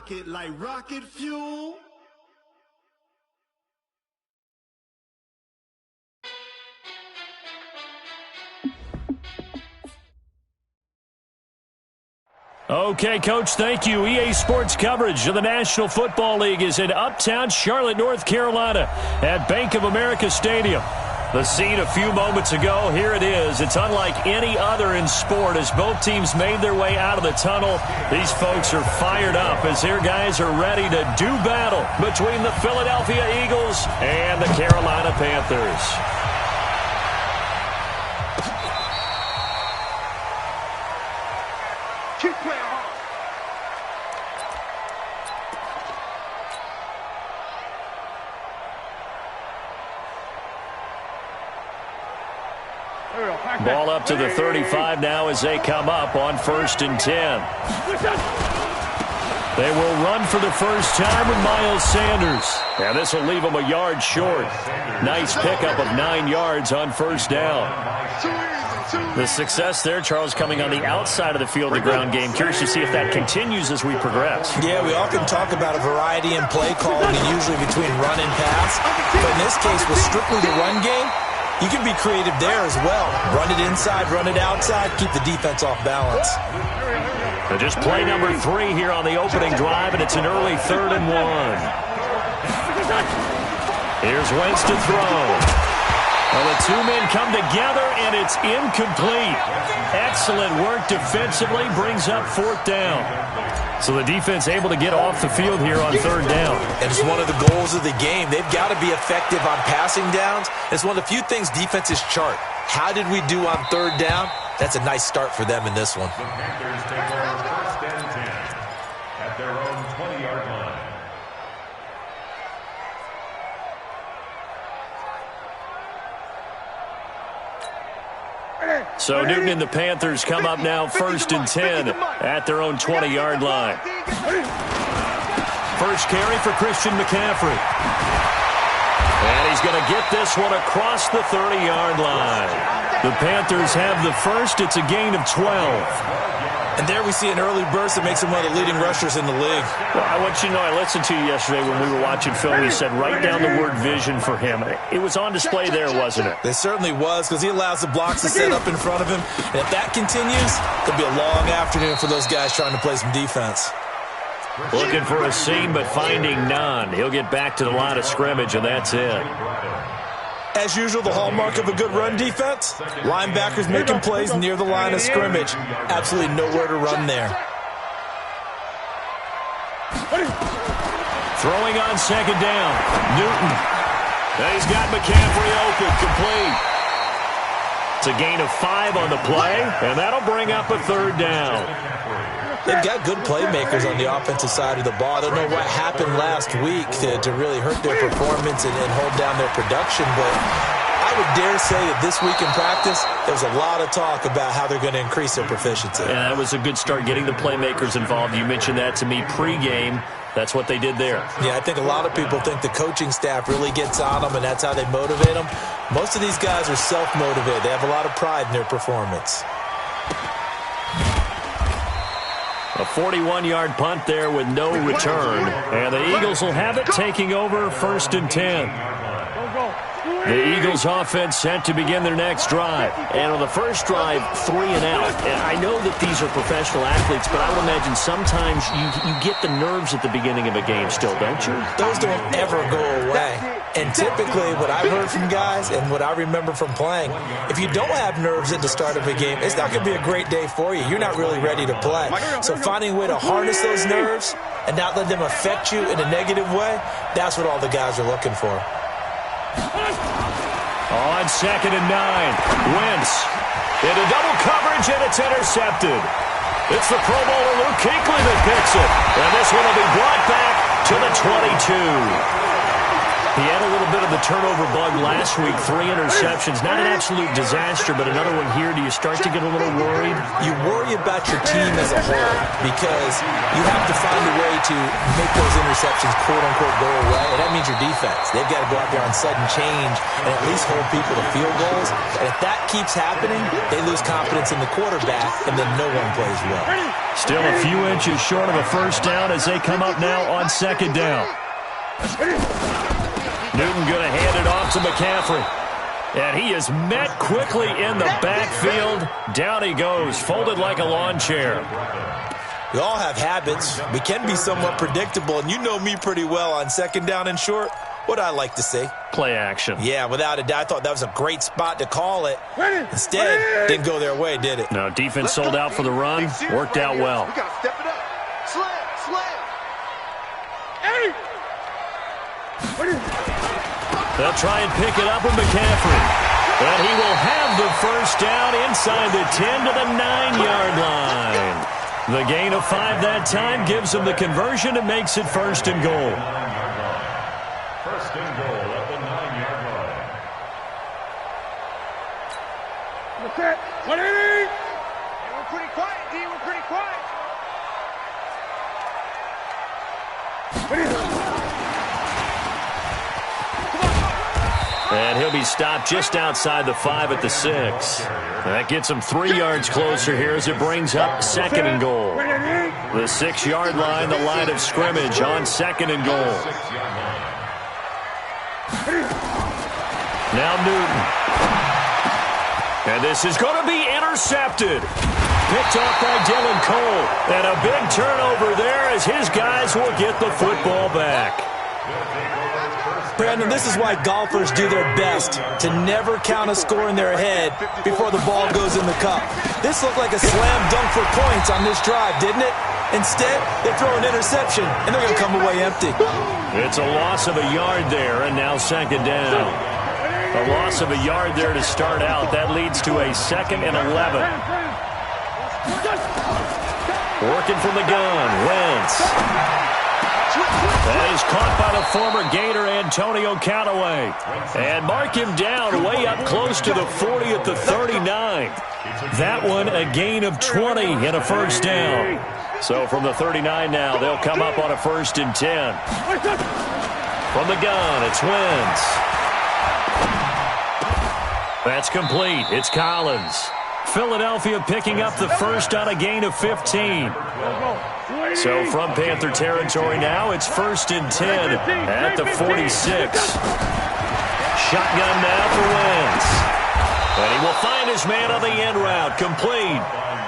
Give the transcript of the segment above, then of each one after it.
rocket like rocket fuel. Okay, Coach, thank you. EA Sports coverage of the National Football League is in uptown Charlotte, North Carolina at Bank of America Stadium. The scene a few moments ago, here it is. It's unlike any other in sport as both teams made their way out of the tunnel. These folks are fired up as their guys are ready to do battle between the Philadelphia Eagles and the Carolina Panthers. Ball up to the 35 now as they come up on 1st and 10. They will run for the first time with Miles Sanders. And this will leave them a yard short. Nice pickup of 9 yards on 1st down. The success there, Charles, coming on the outside of the field, the ground game. Curious to see if that continues as we progress. Yeah, we often talk about a variety in play calling, and usually between run and pass. But in this case, with strictly the run game, you can be creative there as well. Run it inside, run it outside, keep the defense off balance. So just play number 3 here on the opening drive, and it's an early 3rd and 1. Here's Wentz to throw. Well, the two men come together, and it's incomplete. Excellent work defensively, brings up 4th down. So the defense able to get off the field here on 3rd down. And it's one of the goals of the game. They've got to be effective on passing downs. It's one of the few things defenses chart. How did we do on 3rd down? That's a nice start for them in this one. The Panthers take over 1st and 10 at their own 20-yard line. So Newton and the Panthers come up now 1st and 10 at their own 20-yard line. First carry for Christian McCaffrey. And he's going to get this one across the 30-yard line. The Panthers have the first. It's a gain of 12. And there we see an early burst that makes him one of the leading rushers in the league. Well, I want you to know, I listened to you yesterday when we were watching film. You said write down the word vision for him. It was on display there, wasn't it? It certainly was, because he allows the blocks to set up in front of him. And if that continues, it'll be a long afternoon for those guys trying to play some defense. Looking for a seam, but finding none. He'll get back to the line of scrimmage, and that's it. As usual, the hallmark of a good run defense, linebackers making plays near the line of scrimmage. Absolutely nowhere to run there. Throwing on 2nd down, Newton. He's got McCaffrey open, complete. It's a gain of 5 on the play, and that'll bring up a 3rd down. They've got good playmakers on the offensive side of the ball. I don't know what happened last week to really hurt their performance and hold down their production, but I would dare say that this week in practice, there's a lot of talk about how they're going to increase their proficiency. Yeah, that was a good start, getting the playmakers involved. You mentioned that to me pregame. That's what they did there. Yeah, I think a lot of people think the coaching staff really gets on them, and that's how they motivate them. Most of these guys are self-motivated. They have a lot of pride in their performance. A 41-yard punt there with no return. And the Eagles will have it, taking over 1st and 10. The Eagles offense set to begin their next drive. And on the first drive, 3 and out. And I know that these are professional athletes, but I would imagine sometimes you get the nerves at the beginning of a game still, don't you? Those don't ever go away. And typically what I've heard from guys and what I remember from playing, if you don't have nerves at the start of a game, it's not going to be a great day for you. You're not really ready to play. So finding a way to harness those nerves and not let them affect you in a negative way, that's what all the guys are looking for. On 2nd and 9, Wentz into double coverage, and it's intercepted. It's the Pro Bowler Luke Kuechly that picks it. And this one will be brought back to the 22. He had a little bit of the turnover bug last week, 3 interceptions. Not an absolute disaster, but another one here. Do you start to get a little worried? You worry about your team as a whole because you have to find a way to make those interceptions, quote-unquote, go away, and that means your defense. They've got to go out there on sudden change and at least hold people to field goals. And if that keeps happening, they lose confidence in the quarterback, and then no one plays well. Still a few inches short of a first down as they come up now on second down. Newton going to hand it off to McCaffrey. And he is met quickly in the backfield. Down he goes, folded like a lawn chair. We all have habits. We can be somewhat predictable, and you know me pretty well on second down and short. What I like to say? Play action. Yeah, without a doubt. I thought that was a great spot to call it. Instead, didn't go their way, did it? No, defense sold out for the run. Worked out well. We got to step it up. Slam. Hey! They'll try and pick it up with McCaffrey. But he will have the first down inside the 10 to the 9-yard line. The gain of 5 that time gives him the conversion and makes it first and goal. First and goal at the 9-yard line. What's that? What is it? We're pretty quiet, D. We're pretty quiet. What is it? And he'll be stopped just outside the 5 at the 6. That gets him 3 yards closer here as it brings up second and goal. The 6-yard line, the line of scrimmage on second and goal. Now Newton. And this is going to be intercepted. Picked off by Dylan Cole. And a big turnover there as his guys will get the football back. Brandon, this is why golfers do their best to never count a score in their head before the ball goes in the cup. This looked like a slam dunk for points on this drive, didn't it? Instead, they throw an interception, and they're going to come away empty. It's a loss of a yard there, and now second down. A loss of a yard there to start out. That leads to a 2nd and 11. Working from the gun, Wentz. That is caught by the former Gator Antonio Callaway. And mark him down way up close to the 40 at the 39. That one a gain of 20 and a first down. So from the 39 now, they'll come up on a 1st and 10. From the gun, it's Wentz. That's complete. It's Collins. Philadelphia picking up the first on a gain of 15. So from Panther territory now, it's 1st and 10 at the 46. Shotgun now for Wentz. And he will find his man on the end route, complete.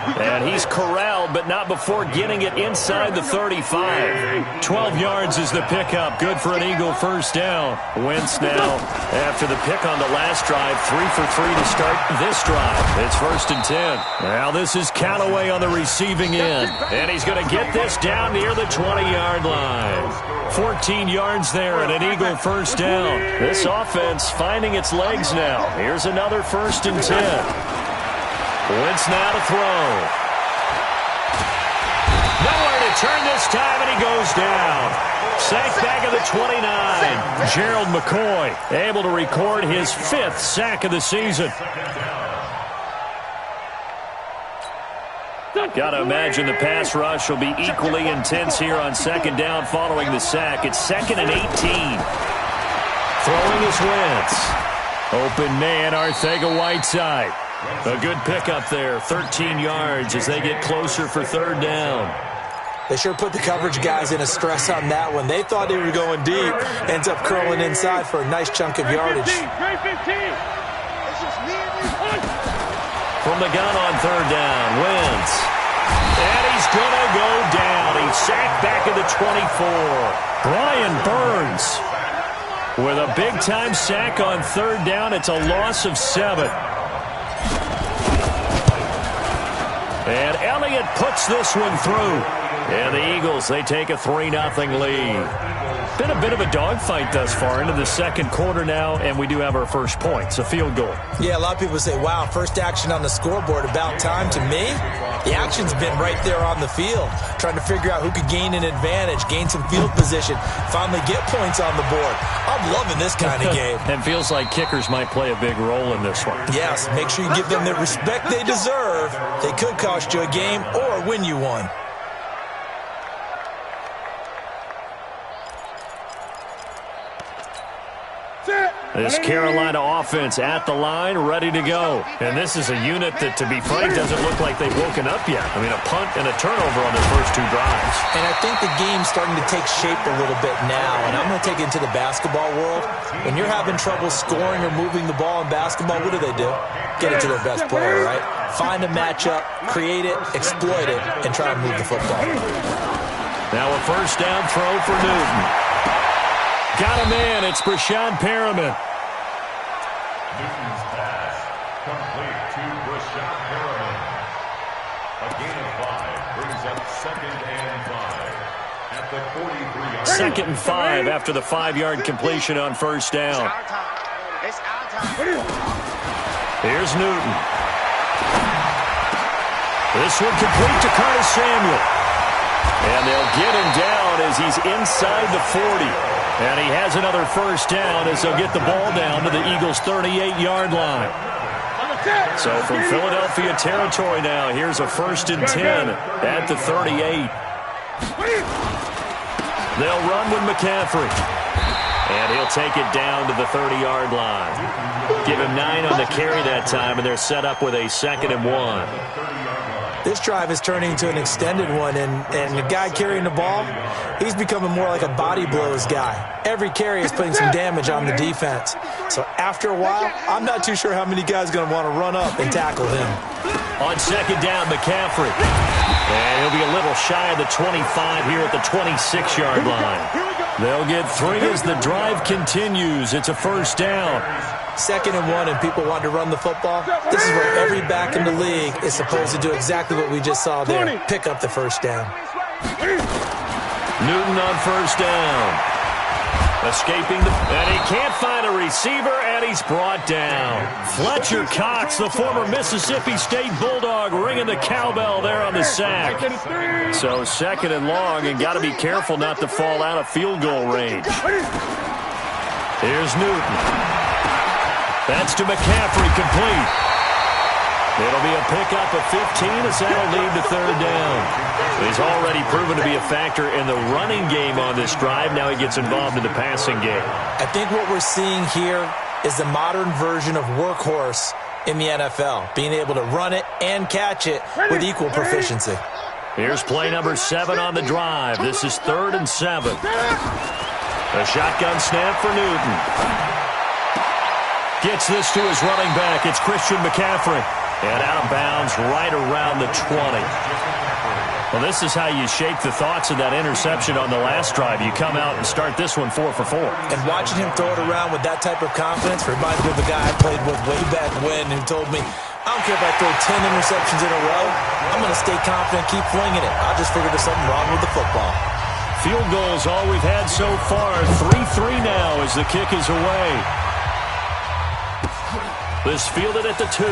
And he's corralled, but not before getting it inside the 35. 12 yards is the pickup. Good for an Eagle first down. Wentz now, after the pick on the last drive, 3 for 3 to start this drive. It's 1st and 10. Now this is Callaway on the receiving end. And he's going to get this down near the 20-yard line. 14 yards there and an Eagle first down. This offense finding its legs now. Here's another 1st and 10. Wentz now to throw. Nowhere to turn this time, and he goes down. Sack back of the 29. Gerald McCoy able to record his 5th sack of the season. Got to imagine the pass rush will be equally intense here on second down following the sack. It's 2nd and 18. Throwing is Wentz. Open man, Arcega-Whiteside. A good pickup there, 13 yards as they get closer for 3rd down. They sure put the coverage guys in a stress on that one. They thought they were going deep. Ends up curling inside for a nice chunk of yardage. From the gun on 3rd down, Wentz. And he's going to go down. He's sacked back at the 24. Brian Burns with a big-time sack on 3rd down. It's a loss of 7. And Elliott puts this one through. And the Eagles, they take a 3-0 lead. Been a bit of a dogfight thus far into the second quarter now, and we do have our first points, a field goal. Yeah, a lot of people say, wow, first action on the scoreboard, about time. To me, the action's been right there on the field, trying to figure out who could gain an advantage, gain some field position, finally get points on the board. I'm loving this kind of game. And feels like kickers might play a big role in this one. Yes, make sure you give them the respect they deserve. They could cost you a game or win you one. This Carolina offense at the line, ready to go. And this is a unit that, to be frank, doesn't look like they've woken up yet. I mean, a punt and a turnover on their first two drives. And I think the game's starting to take shape a little bit now. And I'm going to take it into the basketball world. When you're having trouble scoring or moving the ball in basketball, what do? Get it to their best player, right? Find a matchup, create it, exploit it, and try to move the football. Now a first down throw for Newton. Got a man. It's Brashad Perriman. Newton's pass complete to Brashad Perriman. A gain of 5 brings up 2nd and 5 at the 43-yard. 2nd and 5 after the 5-yard completion on first down. It's our time. Here's Newton. This one complete to Curtis Samuel. And they'll get him down as he's inside the 40. And he has another first down as they'll get the ball down to the Eagles' 38-yard line. So from Philadelphia territory now, here's a 1st and 10 at the 38. They'll run with McCaffrey. And he'll take it down to the 30-yard line. Give him 9 on the carry that time, and they're set up with a 2nd and 1. This drive is turning into an extended one, and the guy carrying the ball, he's becoming more like a body blows guy. Every carry is putting some damage on the defense. So after a while, I'm not too sure how many guys are going to want to run up and tackle him. On 2nd down, McCaffrey. And he'll be a little shy of the 25 here at the 26-yard line. They'll get 3 as the drive continues. It's a first down. 2nd and 1, and people want to run the football. This is where every back in the league is supposed to do exactly what we just saw there. Pick up the first down. Newton on first down. Escaping and he can't find a receiver, and he's brought down. Fletcher Cox, the former Mississippi State Bulldog, ringing the cowbell there on the sack. So 2nd and long, and got to be careful not to fall out of field goal range. Here's Newton. That's to McCaffrey, complete. It'll be a pickup of 15 as that'll lead to 3rd down. He's already proven to be a factor in the running game on this drive. Now he gets involved in the passing game. I think what we're seeing here is the modern version of workhorse in the NFL, being able to run it and catch it with equal proficiency. Here's play number 7 on the drive. This is 3rd and 7. A shotgun snap for Newton. Gets this to his running back. It's Christian McCaffrey. And out of bounds right around the 20. Well, this is how you shake the thoughts of that interception on the last drive. You come out and start this one 4 for 4. And watching him throw it around with that type of confidence reminds me of a guy I played with way back when who told me, I don't care if I throw 10 interceptions in a row. I'm going to stay confident, keep flinging it. I just figured there's something wrong with the football. Field goals all we've had so far. 3-3 now as the kick is away. This fielded at the 2.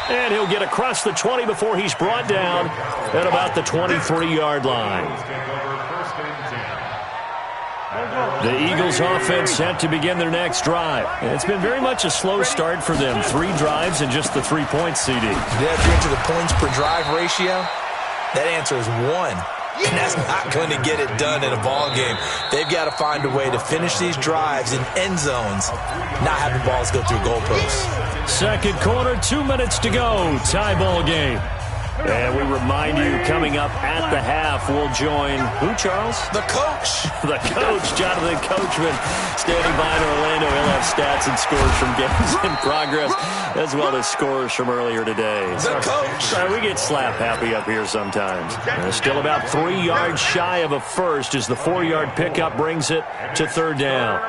And he'll get across the 20 before he's brought down at about the 23-yard line. The Eagles offense set to begin their next drive. It's been very much a slow start for them. 3 drives and just the 3 points, CD. Yeah, if you're into the points per drive ratio, that answer is 1. And that's not going to get it done in a ball game. They've got to find a way to finish these drives in end zones, not having balls go through goalposts. Second quarter, 2 minutes to go. Tie ball game. And we remind you, coming up at the half, we'll join who, Charles? The coach. The coach, Jonathan Coachman, standing by in Orlando. He'll have stats and scores from games in progress, as well as scores from earlier today. The coach. We get slap happy up here sometimes. Still about 3 yards shy of a first as the 4-yard pickup brings it to 3rd down.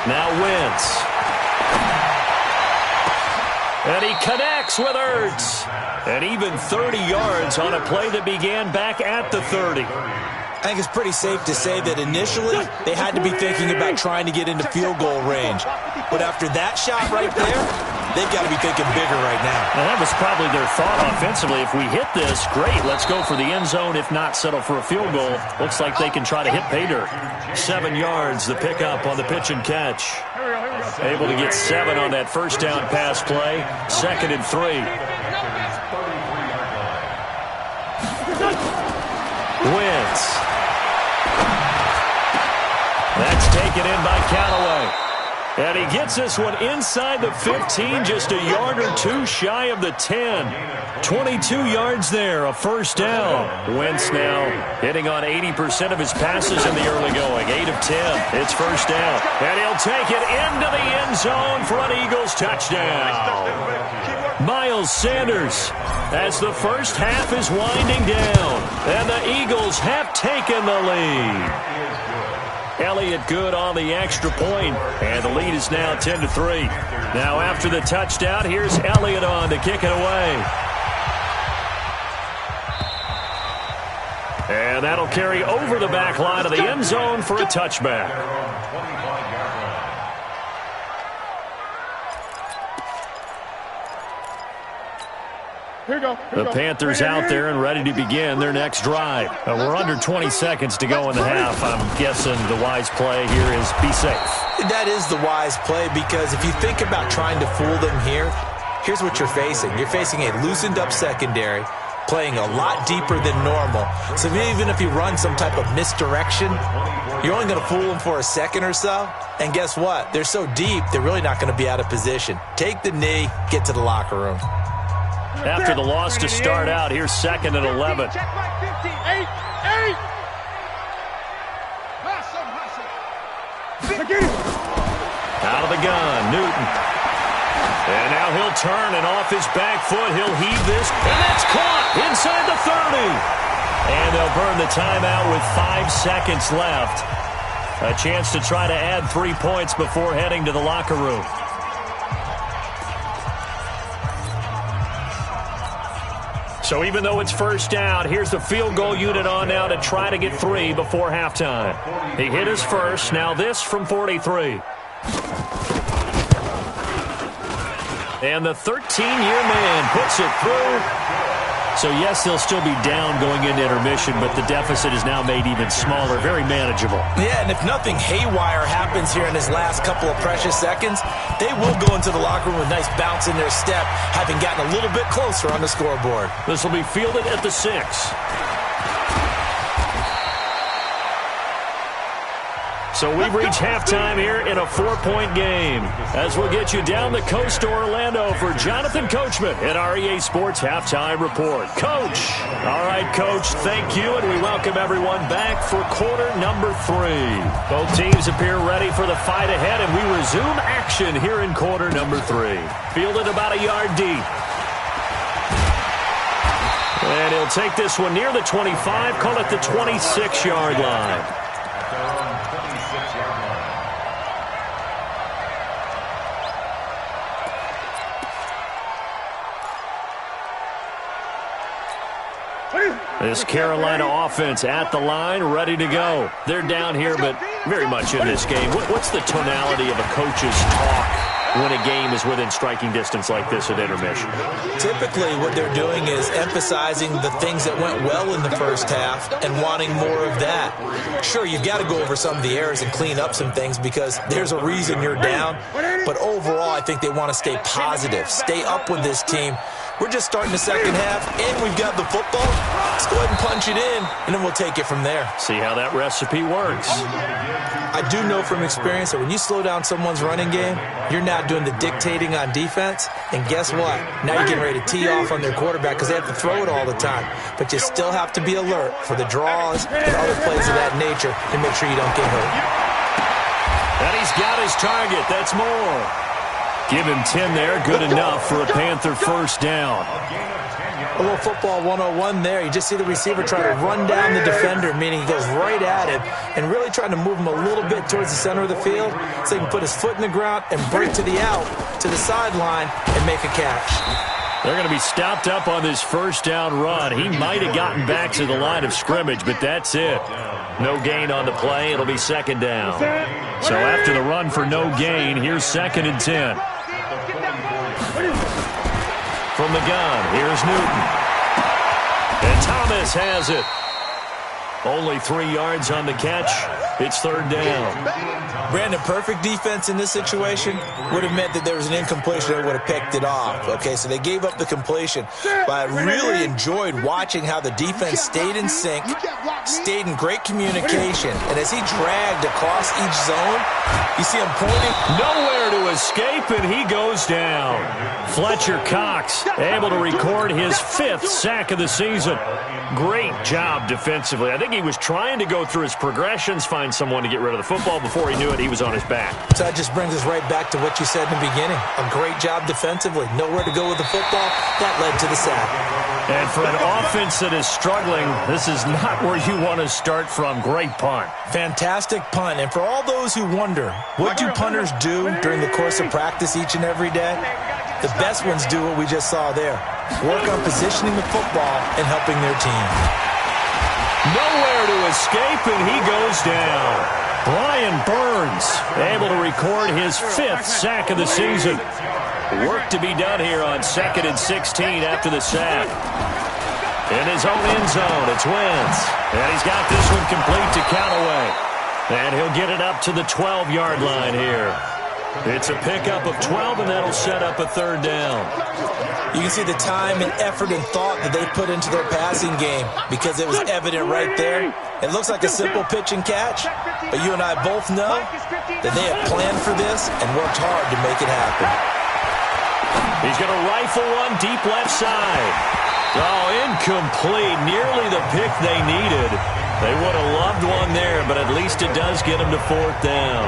Now Wentz. And he connects with Ertz. And even 30 yards on a play that began back at the 30. I think it's pretty safe to say that initially they had to be thinking about trying to get into field goal range. But after that shot right there, they've got to be thinking bigger right now. And that was probably their thought offensively. If we hit this, great. Let's go for the end zone. If not, settle for a field goal. Looks like they can try to hit pay dirt. 7 yards, the pickup on the pitch and catch. Able to get 7 on that first down pass play. 2nd and 3. Wentz. That's taken in by Callaway. And he gets this one inside the 15, just a yard or two shy of the 10. 22 yards there, a first down. Wentz now hitting on 80% of his passes in the early going. 8 of 10. It's first down. And he'll take it into the end zone for an Eagles touchdown. Miles Sanders, as the first half is winding down. And the Eagles have taken the lead. Elliott good on the extra point, and the lead is now 10-3. Now after the touchdown, here's Elliott on to kick it away. And that'll carry over the back line of the end zone for a touchback. The Panthers out there and ready to begin their next drive. We're under 20 seconds to go in the half. I'm guessing the wise play here is be safe. That is the wise play, because if you think about trying to fool them here, here's what you're facing. You're facing a loosened up secondary, playing a lot deeper than normal. So even if you run some type of misdirection, you're only going to fool them for a second or so. And guess what? They're so deep, they're really not going to be out of position. Take the knee, get to the locker room. After the loss to start out, here's 2nd and 11. Check my 50. 8. Out of the gun, Newton. And now he'll turn, and off his back foot, he'll heave this. And that's caught inside the 30. And they'll burn the timeout with 5 seconds left. A chance to try to add 3 points before heading to the locker room. So even though it's first down, here's the field goal unit on now to try to get 3 before halftime. He hit his first. Now this from 43. And the 13-year man puts it through. So, yes, they'll still be down going into intermission, but the deficit is now made even smaller, very manageable. Yeah, and if nothing haywire happens here in his last couple of precious seconds, they will go into the locker room with a nice bounce in their step, having gotten a little bit closer on the scoreboard. This will be fielded at the 6. So we've reached halftime here in a 4-point game. As we'll get you down the coast to Orlando for Jonathan Coachman at our EA Sports Halftime Report. Coach. All right, Coach, thank you, and we welcome everyone back for quarter number 3. Both teams appear ready for the fight ahead, and we resume action here in quarter number 3. Fielded about a yard deep. And he'll take this one near the 25, call it the 26-yard line. This Carolina offense at the line, ready to go. They're down here, but very much in this game. What's the tonality of a coach's talk when a game is within striking distance like this at intermission? Typically, what they're doing is emphasizing the things that went well in the first half and wanting more of that. Sure, you've got to go over some of the errors and clean up some things because there's a reason you're down. But overall, I think they want to stay positive, stay up with this team. We're just starting the second half, and we've got the football. Let's go ahead and punch it in, and then we'll take it from there. See how that recipe works. I do know from experience that when you slow down someone's running game, you're now doing the dictating on defense, and guess what? Now you're getting ready to tee off on their quarterback because they have to throw it all the time. But you still have to be alert for the draws and other plays of that nature to make sure you don't get hurt. And he's got his target. That's more. Give him 10 there. Good enough for a Panther first down. A little football 101 there. You just see the receiver try to run down the defender, meaning he goes right at him and really trying to move him a little bit towards the center of the field so he can put his foot in the ground and break to the out, to the sideline, and make a catch. They're going to be stopped up on this first down run. He might have gotten back to the line of scrimmage, but that's it. No gain on the play. It'll be second down. So after the run for no gain, here's 2nd and 10. From the gun, here's Newton. And Thomas has it. Only 3 yards on the catch. It's 3rd down. Brandon, perfect defense in this situation would have meant that there was an incompletion that would have picked it off. Okay, so they gave up the completion. But I really enjoyed watching how the defense stayed in sync, stayed in great communication. And as he dragged across each zone, you see him pointing. Nowhere to escape, and he goes down. Fletcher Cox able to record his 5th sack of the season. Great job defensively. I think he was trying to go through his progressions, find someone to get rid of the football. Before he knew it, he was on his back. So that just brings us right back to what you said in the beginning. A great job defensively. Nowhere to go with the football. That led to the sack. And for an offense that is struggling, this is not where you want to start from. Great punt. Fantastic punt. And for all those who wonder, what do punters do during the course of practice each and every day? The best ones do what we just saw there. Work on positioning the football and helping their team. Nowhere to escape, and he goes down. Brian Burns able to record his 5th sack of the season. Work to be done here on 2nd and 16 after the sack. In his own end zone, it's Wentz. And he's got this one complete to Callaway. And he'll get it up to the 12-yard line here. It's a pickup of 12, and that'll set up a 3rd down. You can see the time and effort and thought that they put into their passing game because it was evident right there. It looks like a simple pitch and catch, but you and I both know that they have planned for this and worked hard to make it happen. He's going to rifle one deep left side. Oh, incomplete. Nearly the pick they needed. They would have loved one there, but at least it does get them to 4th down.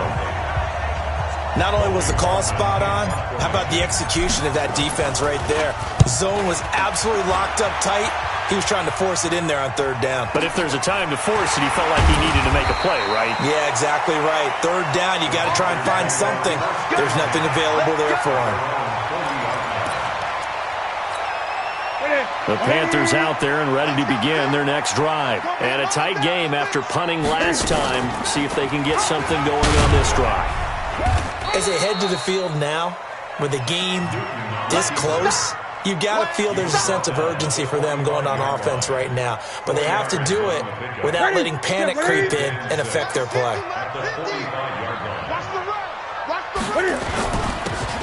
Not only was the call spot on, how about the execution of that defense right there? Zone was absolutely locked up tight. He was trying to force it in there on 3rd down. But if there's a time to force it, he felt like he needed to make a play, right? Yeah, exactly right. 3rd down, you got to try and find something. There's nothing available there for him. The Panthers out there and ready to begin their next drive. And a tight game after punting last time. See if they can get something going on this drive. As they head to the field now, with the game this close, you've got to feel there's a sense of urgency for them going on offense right now. But they have to do it without letting panic creep in and affect their play.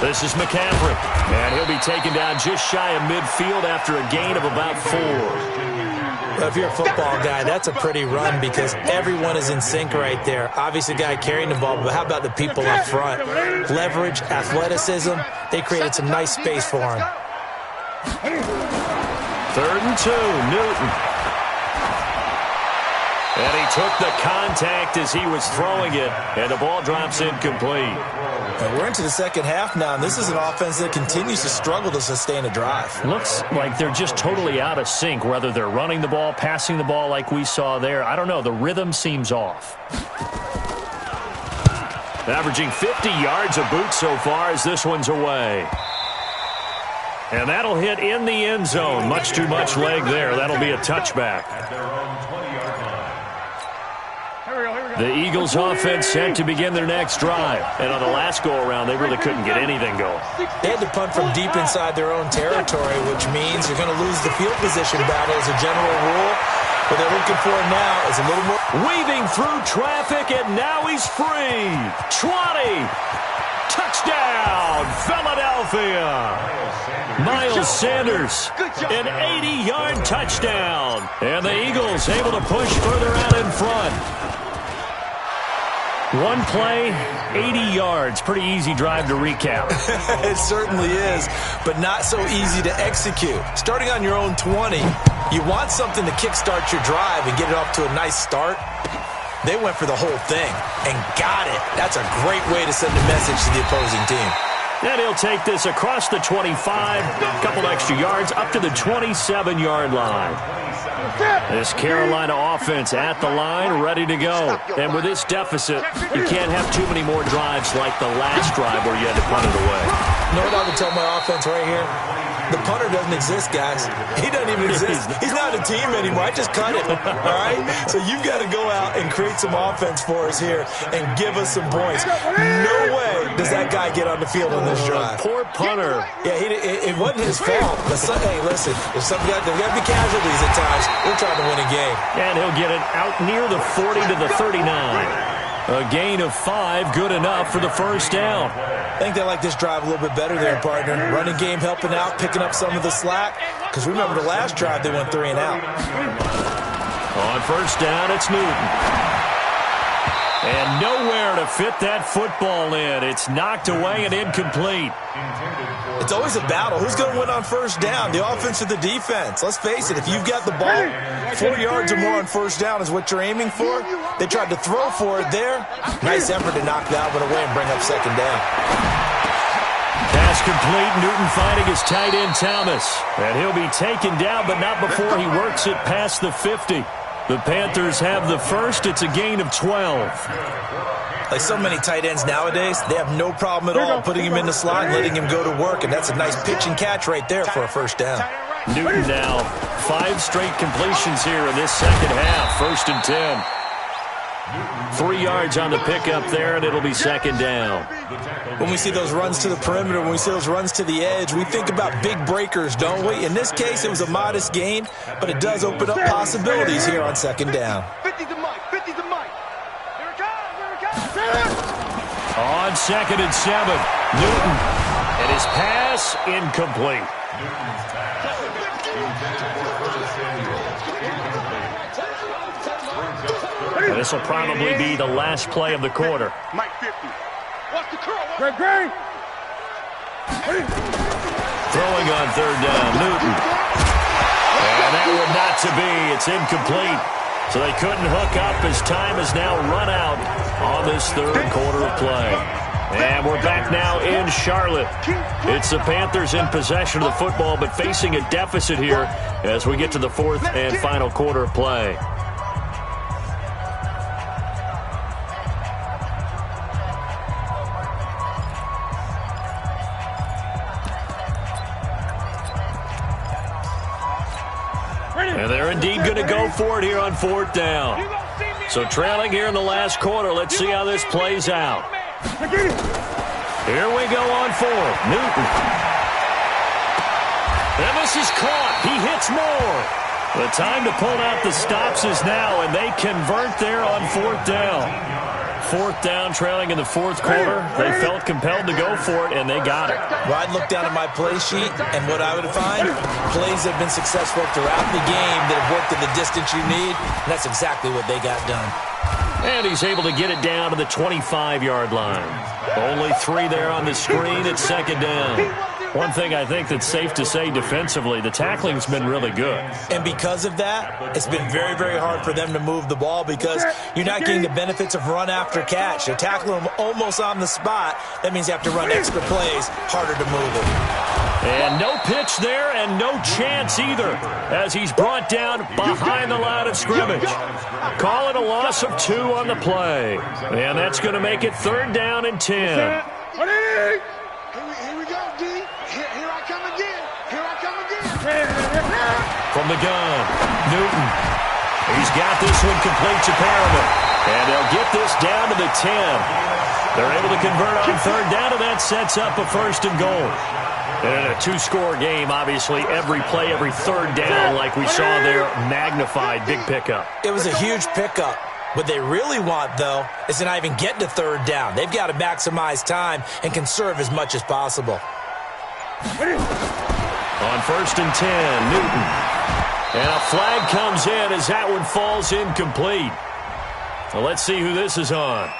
This is McCaffrey, and he'll be taken down just shy of midfield after a gain of about 4. Well, if you're a football guy, that's a pretty run because everyone is in sync right there. Obviously, the guy carrying the ball, but how about the people up front? Leverage, athleticism, they created some nice space for him. 3rd and 2, Newton. And he took the contact as he was throwing it, and the ball drops incomplete. And we're into the second half now, and this is an offense that continues to struggle to sustain a drive. Looks like they're just totally out of sync, whether they're running the ball, passing the ball like we saw there. I don't know. The rhythm seems off. Averaging 50 yards a boot so far as this one's away. And that'll hit in the end zone. Much too much leg there. That'll be a touchback. The Eagles offense set to begin their next drive. And on the last go-around, they really couldn't get anything going. They had to punt from deep inside their own territory, which means you're going to lose the field position battle as a general rule. What they're looking for now is a little more. Weaving through traffic, and now he's free. 20. Touchdown, Philadelphia. Miles Sanders, an 80-yard touchdown. And the Eagles able to push further out in front. One play, 80 yards. Pretty easy drive to recap. It certainly is, but not so easy to execute. Starting on your own 20, you want something to kickstart your drive and get it off to a nice start. They went for the whole thing and got it. That's a great way to send a message to the opposing team. And he'll take this across the 25, a couple extra yards, up to the 27-yard line. This Carolina offense at the line, ready to go. And with this deficit, you can't have too many more drives like the last drive where you had to punt it away. You know what I would tell my offense right here? The punter doesn't exist, guys. He doesn't even exist. He's not a team anymore. I just cut him, all right? So you've got to go out and create some offense for us here and give us some points. No way does that guy get on the field on this drive. Poor punter. Yeah, it wasn't his fault. But hey, listen, there's got to be casualties at times. We're trying to win a game. And he'll get it out near the 40 to the 39. A gain of 5, good enough for the first down. I think they like this drive a little bit better there, partner. Running game helping out, picking up some of the slack. Because remember the last drive, they went 3 and out. On first down, it's Newton. And nowhere to fit that football in. It's knocked away and incomplete. It's always a battle. Who's going to win on first down, the offense or the defense? Let's face it, if you've got the ball, 4 yards or more on first down is what you're aiming for. They tried to throw for it there. Nice effort to knock that one away and bring up second down. Pass complete. Newton finding his tight end Thomas. And he'll be taken down, but not before he works it past the 50. The Panthers have the first. It's a gain of 12. Like so many tight ends nowadays, they have no problem at all putting him in the slot and letting him go to work. And that's a nice pitch and catch right there for a first down. Newton now 5 straight completions here in this second half. First and 10. 3 yards on the pickup there, and it'll be second down. When we see those runs to the perimeter, when we see those runs to the edge, we think about big breakers, don't we? In this case, it was a modest gain, but it does open up possibilities here on second down. 50 to Mike. 50 to Mike. Here it comes. Here it comes. On second and 7, Newton. And his pass incomplete. And this will probably be the last play of the quarter. Mike 50. Watch the curl. Great. Throwing on third down, Newton. And that would not to be. It's incomplete. So they couldn't hook up as time has now run out on this third quarter of play. And we're back now in Charlotte. It's the Panthers in possession of the football, but facing a deficit here as we get to the fourth and final quarter of play. And they're indeed going to go for it here on fourth down. So trailing here in the last quarter. Let's see how this plays out. Here we go on fourth. Newton. And this is caught. He hits more. The time to pull out the stops is now, and they convert there on fourth down. Fourth down, trailing in the fourth quarter. They felt compelled to go for it, and they got it. Well, I'd look down at my play sheet, and what I would find, plays that have been successful throughout the game that have worked at the distance you need, and that's exactly what they got done. And he's able to get it down to the 25-yard line. Only 3 there on the screen. It's second down. One thing I think that's safe to say defensively, the tackling's been really good. And because of that, it's been very, very hard for them to move the ball because you're not getting the benefits of run after catch. They're tackling them almost on the spot. That means you have to run extra plays, harder to move it. And no pitch there and no chance either as he's brought down behind the line of scrimmage. Call it a loss of 2 on the play. And that's going to make it third down and 10. Here we go, D. Here I come again. Here I come again. From the gun, Newton. He's got this one complete to Perriman. And they'll get this down to the 10. They're able to convert on third down, and that sets up a first and goal. And in a 2-score game, obviously, every play, every third down, like we saw there, magnified, big pickup. It was a huge pickup. What they really want, though, is to not even get to third down. They've got to maximize time and conserve as much as possible. On first and 10, Newton. And a flag comes in as that one falls incomplete. Well, let's see who this is on.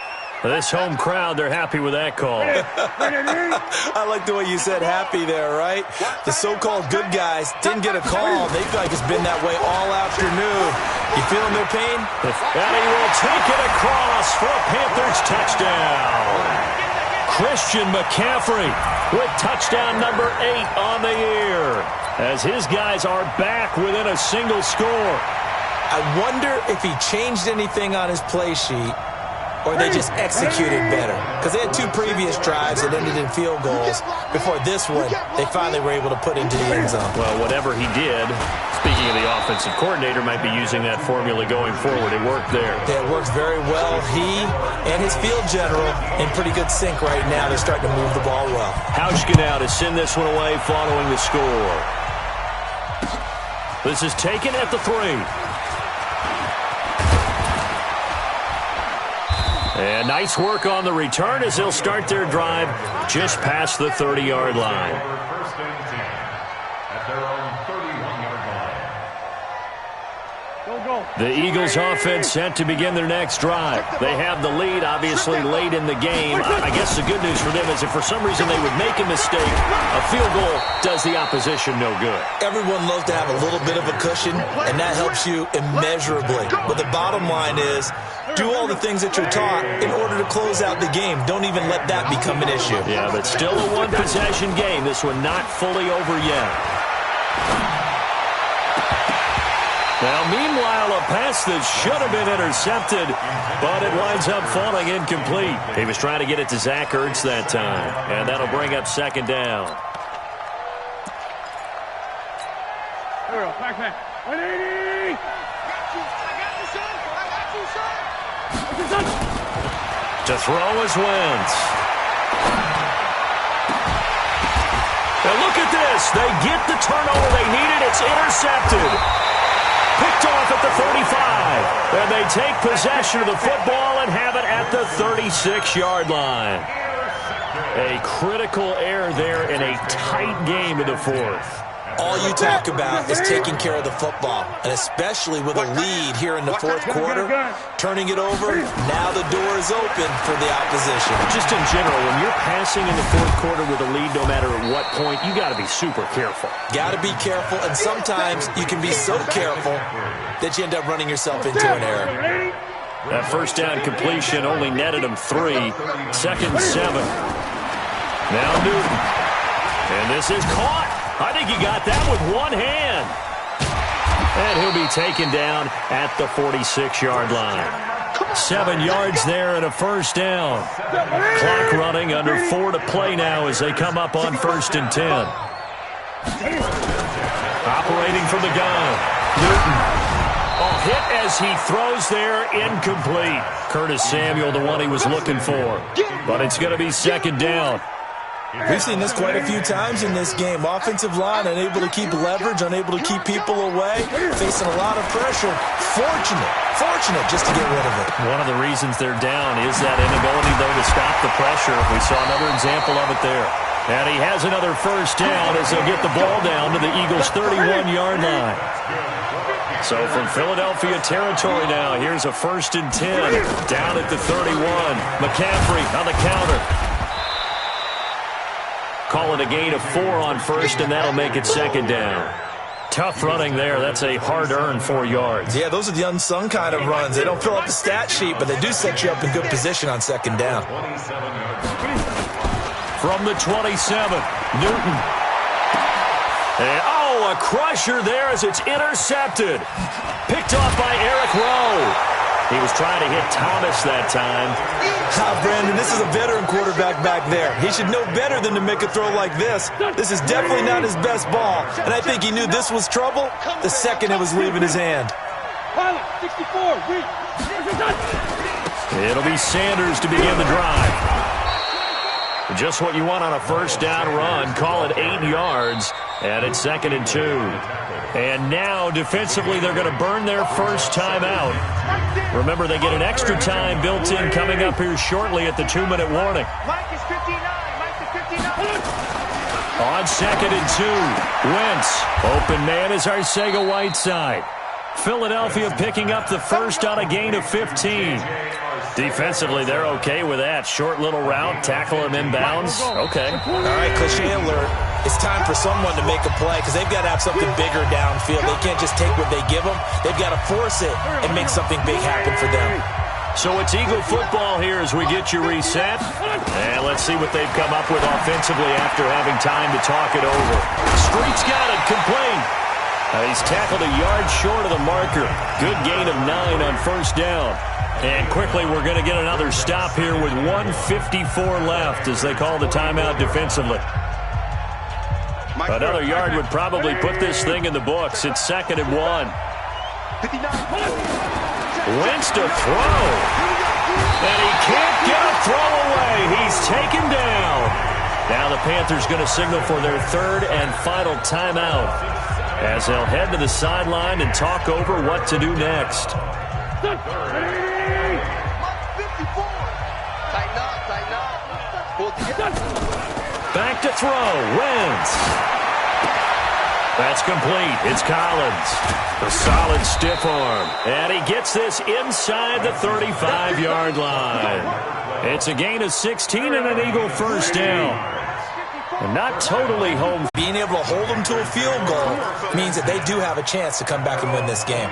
This home crowd, they're happy with that call. I like the way you said happy there, right? The so-called good guys didn't get a call. They feel like it's been that way all afternoon. You feeling their pain? And he will take it across for a Panthers touchdown. Christian McCaffrey with touchdown number 8 on the year, as his guys are back within a single score. I wonder if he changed anything on his play sheet or they just executed better. Because they had 2 previous drives that ended in field goals. Before this one, they finally were able to put into the end zone. Well, whatever he did, speaking of the offensive coordinator, might be using that formula going forward. It worked there. Yeah, it works very well. He and his field general in pretty good sync right now. They're starting to move the ball well. Hauschka now to send this one away following the score. This is taken at the 3. And nice work on the return as they'll start their drive just past the 30-yard line. First and 10 at their own 31-yard line. The Eagles offense set to begin their next drive. They have the lead, obviously, late in the game. I guess the good news for them is if for some reason they would make a mistake, a field goal does the opposition no good. Everyone loves to have a little bit of a cushion, and that helps you immeasurably. But the bottom line is, do all the things that you're taught in order to close out the game. Don't even let that become an issue. Yeah, but still a one-possession game. This one not fully over yet. Now, meanwhile, a pass that should have been intercepted, but it winds up falling incomplete. He was trying to get it to Zach Ertz that time, and that'll bring up second down. Here we go, back. 180! To throw is Wentz. Now look at this. They get the turnover they needed. It's intercepted. Picked off at the 35. And they take possession of the football and have it at the 36-yard line. A critical error there in a tight game in the 4th. All you talk about is taking care of the football, and especially with a lead here in the 4th quarter, turning it over, now the door is open for the opposition. Just in general, when you're passing in the 4th quarter with a lead, no matter at what point, you got to be super careful. Got to be careful, and sometimes you can be so careful that you end up running yourself into an error. That first down completion only netted him 3. 2nd and 7. Now Newton. And this is caught. I think he got that with one hand. And he'll be taken down at the 46-yard line. 7 yards there and a first down. Clock running, under 4 to play now as they come up on 1st and 10. Operating from the gun. Newton. Hit as he throws there, incomplete. Curtis Samuel, the one he was looking for. But it's going to be 2nd down. We've seen this quite a few times in this game. Offensive line unable to keep leverage, unable to keep people away, facing a lot of pressure. Fortunate just to get rid of it. One of the reasons they're down is that inability, though, to stop the pressure. We saw another example of it there. And he has another first down as they'll get the ball down to the Eagles' 31-yard line. So from Philadelphia territory now, here's a 1st and 10 down at the 31. McCaffrey on the counter. Call it a gain of 4 on 1st, and that'll make it 2nd down. Tough running there. That's a hard-earned 4 yards. Yeah, those are the unsung kind of runs. They don't fill up the stat sheet, but they do set you up in good position on 2nd down. From the 27, Newton. And, a crusher there as it's intercepted. Picked off by Eric Rowe. He was trying to hit Thomas that time. Brandon, this is a veteran quarterback back there. He should know better than to make a throw like this. This is definitely not his best ball, and I think he knew this was trouble the second it was leaving his hand. It'll be Sanders to begin the drive. Just what you want on a first down run. Call it 8 yards, and it's 2nd and 2. And now, defensively, they're going to burn their first time out. Remember, they get an extra time built in coming up here shortly at the 2-minute warning. Mike is 59. Mike is 59. On 2nd and 2, Wentz. Open man is Arcega-Whiteside. Philadelphia picking up the first on a gain of 15. Defensively, they're okay with that. Short little route, tackle him inbounds. Okay. All right, cliche alert. It's time for someone to make a play because they've got to have something bigger downfield. They can't just take what they give them. They've got to force it and make something big happen for them. So it's Eagle football here as we get you reset. And let's see what they've come up with offensively after having time to talk it over. Street's got it, complete. He's tackled a yard short of the marker. Good gain of 9 on first down. And quickly we're going to get another stop here with 1:54 left as they call the timeout defensively. Another yard would probably put this thing in the books. It's 2nd and 1. Wentz to throw. And he can't get a throw away. He's taken down. Now the Panthers going to signal for their 3rd and final timeout as they'll head to the sideline and talk over what to do next. Back to throw. Wentz. That's complete. It's Collins. A solid stiff arm. And he gets this inside the 35-yard line. It's a gain of 16 and an Eagle first down. And not totally home. Being able to hold them to a field goal means that they do have a chance to come back and win this game.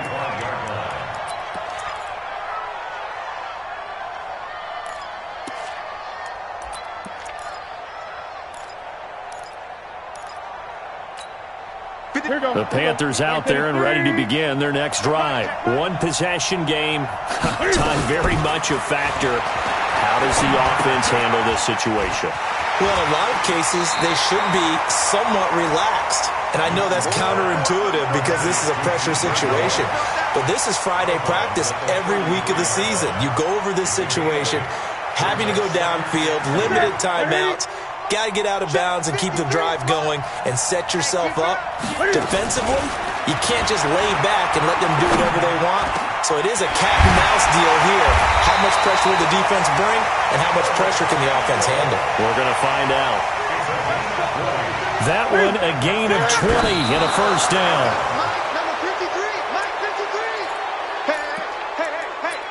The Panthers out there and ready to begin their next drive. One possession game. Time very much a factor. How does the offense handle this situation? Well, in a lot of cases, they should be somewhat relaxed. And I know that's counterintuitive because this is a pressure situation. But this is Friday practice every week of the season. You go over this situation, having to go downfield, limited timeouts. Got to get out of bounds and keep the drive going and set yourself up. Defensively, you can't just lay back and let them do whatever they want. So it is a cat and mouse deal here. How much pressure will the defense bring and how much pressure can the offense handle? We're going to find out. That one a gain of 20 and a first down. Number 53. Mike 53. Hey.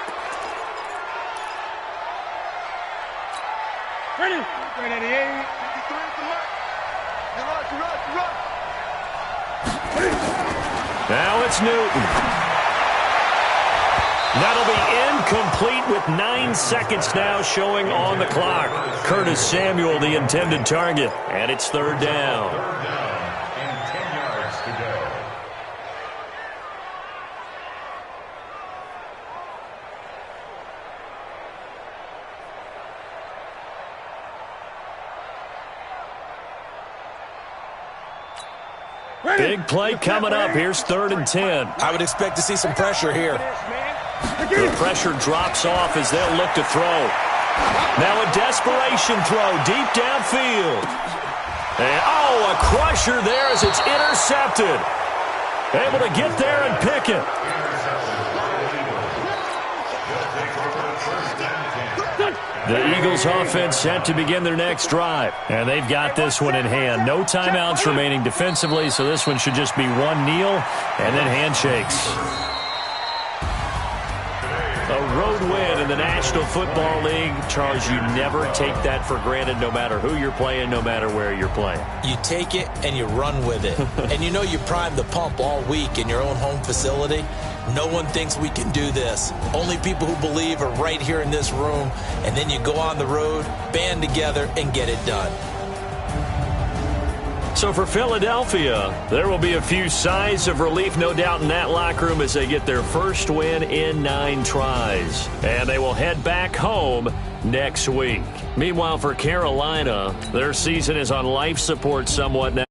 Ready. 88. 53 to Mike. Run. Now it's Newton. That'll be incomplete with 9 seconds now showing on the clock. Curtis Samuel, the intended target. And it's 3rd down. And 10 yards to go. Big play coming up. Here's 3rd and 10. I would expect to see some pressure here. The pressure drops off as they'll look to throw. Now a desperation throw deep downfield. And a crusher there as it's intercepted. Able to get there and pick it. The Eagles offense set to begin their next drive. And they've got this one in hand. No timeouts remaining defensively, so this one should just be one kneel and then handshakes. A road win in the National Football League. Charles, you never take that for granted no matter who you're playing, no matter where you're playing. You take it and you run with it. And you know you primed the pump all week in your own home facility. No one thinks we can do this. Only people who believe are right here in this room. And then you go on the road, band together, and get it done. So for Philadelphia, there will be a few sighs of relief, no doubt, in that locker room as they get their first win in 9 tries. And they will head back home next week. Meanwhile, for Carolina, their season is on life support somewhat now.